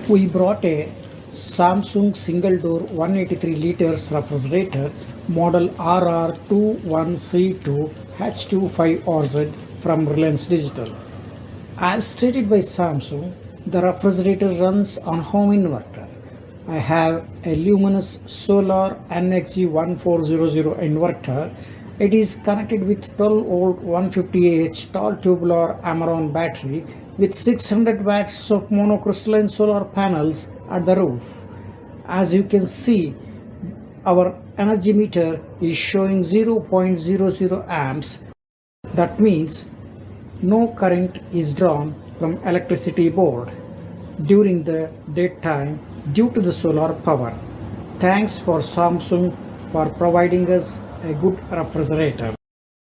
We brought a Samsung single door 183 liters refrigerator model RR21C2H25RZ from Reliance Digital. As stated by Samsung, the refrigerator runs on home inverter. I have a luminous solar NXG1400 inverter. It is connected with 12 volt 150Ah tall tubular Amaron battery with 600 watts of monocrystalline solar panels at the roof. As you can see, our energy meter is showing 0.00 amps. That means no current is drawn from electricity board during the daytime due to the solar power. Thanks for Samsung for providing us a good refrigerator.